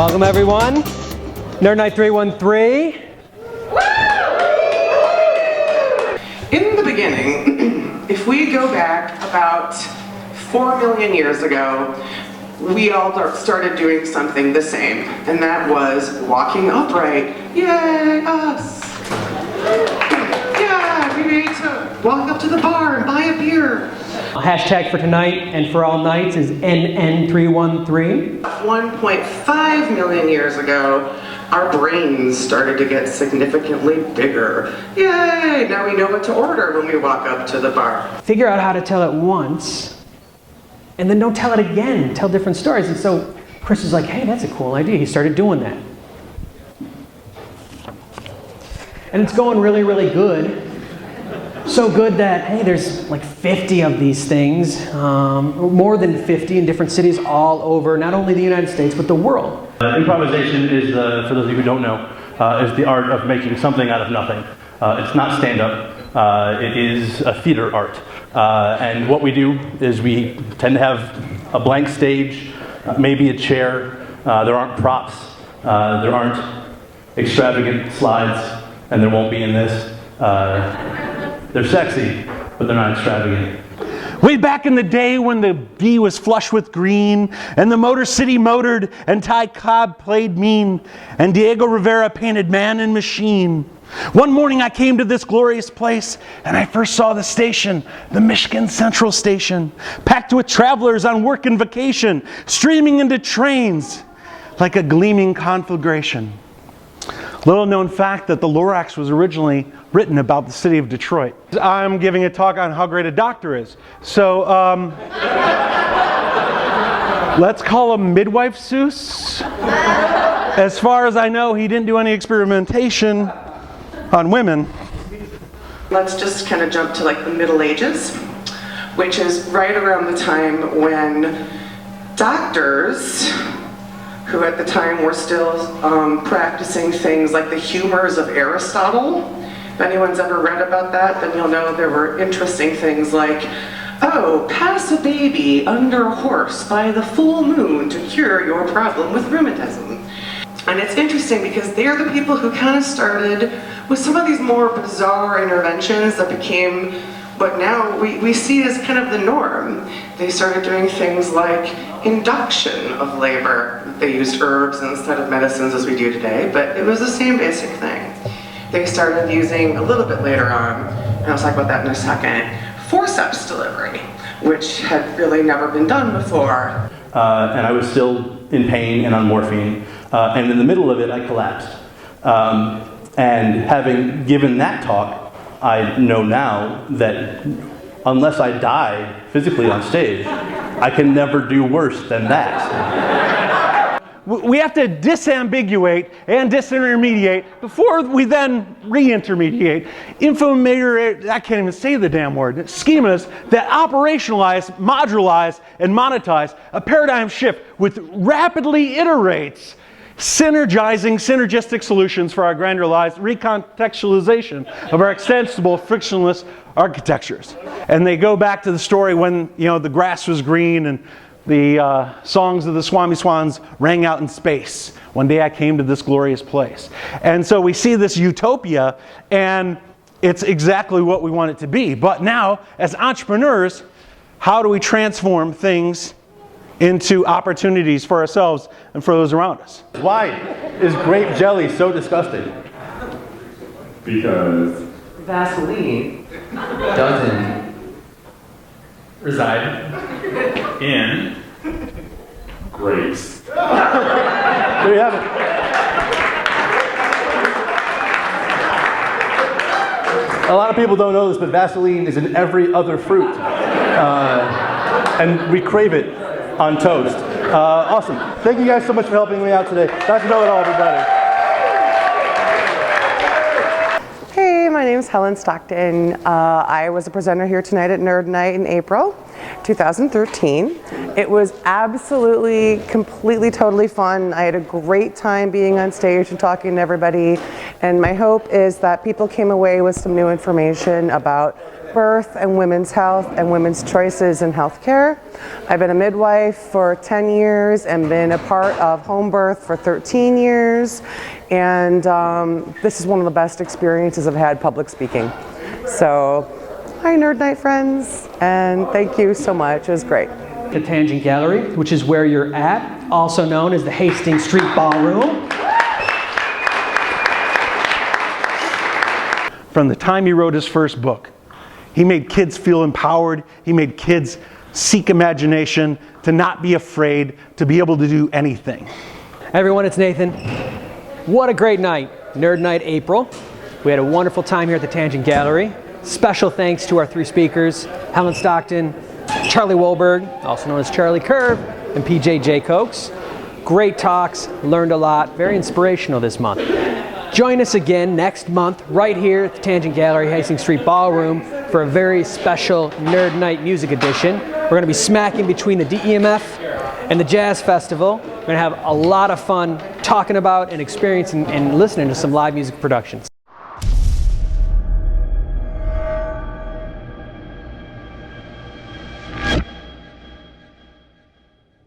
Welcome everyone. Nerd Nite 313. In the beginning, if we go back about 4 million years ago, we all started doing something the same, and that was walking upright. Yay, us! Yeah, we need to walk up to the bar and buy a beer. Hashtag for tonight and for all nights is NN313. 1.5 million years ago, our brains started to get significantly bigger. Yay! Now we know what to order when we walk up to the bar. Figure out how to tell it once, and then don't tell it again. Tell different stories. And so Chris was like, hey, that's a cool idea. He started doing that. And it's going really, really good. So good that, hey, there's like 50 of these things, more than 50 in different cities all over, not only the United States, but the world. Improvisation is, for those of you who don't know, is the art of making something out of nothing. It's not stand-up, it is a theater art. And what we do is we tend to have a blank stage, maybe a chair, there aren't props, there aren't extravagant slides, and there won't be in this. They're sexy, but they're not extravagant. Way back in the day when the D was flush with green, and the Motor City motored, and Ty Cobb played mean, and Diego Rivera painted man and machine. One morning I came to this glorious place, and I first saw the station, the Michigan Central Station, packed with travelers on work and vacation, streaming into trains like a gleaming conflagration. Little known fact that the Lorax was originally written about the city of Detroit. I'm giving a talk on how great a doctor is. So, let's call him Midwife Seuss. As far as I know, he didn't do any experimentation on women. Let's just kind of jump to like the Middle Ages, which is right around the time when doctors, who at the time were still practicing things like the humors of Aristotle. If anyone's ever read about that, then you'll know there were interesting things like, oh, pass a baby under a horse by the full moon to cure your problem with rheumatism. And it's interesting because they're the people who kind of started with some of these more bizarre interventions that became what now we see as kind of the norm. They started doing things like induction of labor. They used herbs instead of medicines as we do today, but it was the same basic thing. They started using, a little bit later on, and I'll talk about that in a second, forceps delivery, which had really never been done before. And I was still in pain and on morphine, and in the middle of it I collapsed. And having given that talk, I know now that unless I die physically on stage, I can never do worse than that. We have to disambiguate and disintermediate before we then reintermediate. I can't even say the damn word. Schemas that operationalize, modularize, and monetize a paradigm shift which rapidly iterates, synergizing synergistic solutions for our granularized recontextualization of our extensible frictionless architectures. And they go back to the story when, you know, the grass was green and the songs of the Swami Swans rang out in space. One day I came to this glorious place. And so we see this utopia, and it's exactly what we want it to be. But now, as entrepreneurs, how do we transform things into opportunities for ourselves and for those around us? Why is grape jelly so disgusting? Because Vaseline doesn't reside in grapes. There you have it. A lot of people don't know this, but Vaseline is in every other fruit. And we crave it on toast. Awesome. Thank you guys so much for helping me out today. Dr. Know It All, everybody. Hey, my name is Helen Stockton. I was a presenter here tonight at Nerd Nite in April 2013. It was absolutely, completely, totally fun. I had a great time being on stage and talking to everybody. And my hope is that people came away with some new information about birth and women's health and women's choices in healthcare. I've been a midwife for 10 years and been a part of home birth for 13 years. And this is one of the best experiences I've had public speaking. So, hi Nerd Night friends, and thank you so much. It was great. The Tangent Gallery, which is where you're at, also known as the Hastings Street Ballroom. From the time he wrote his first book, he made kids feel empowered. He made kids seek imagination, to not be afraid, to be able to do anything. Everyone, it's Nathan. What a great night, Nerd Night April. We had a wonderful time here at the Tangent Gallery. Special thanks to our three speakers, Helen Stockton, Charlie Wolberg, also known as Charlie Curve, and PJ Jacokes. Great talks, learned a lot, very inspirational this month. Join us again next month right here at the Tangent Gallery, Hastings Street Ballroom for a very special Nerd Night Music Edition. We're going to be smacking between the DEMF and the Jazz Festival. We're going to have a lot of fun talking about and experiencing and listening to some live music productions.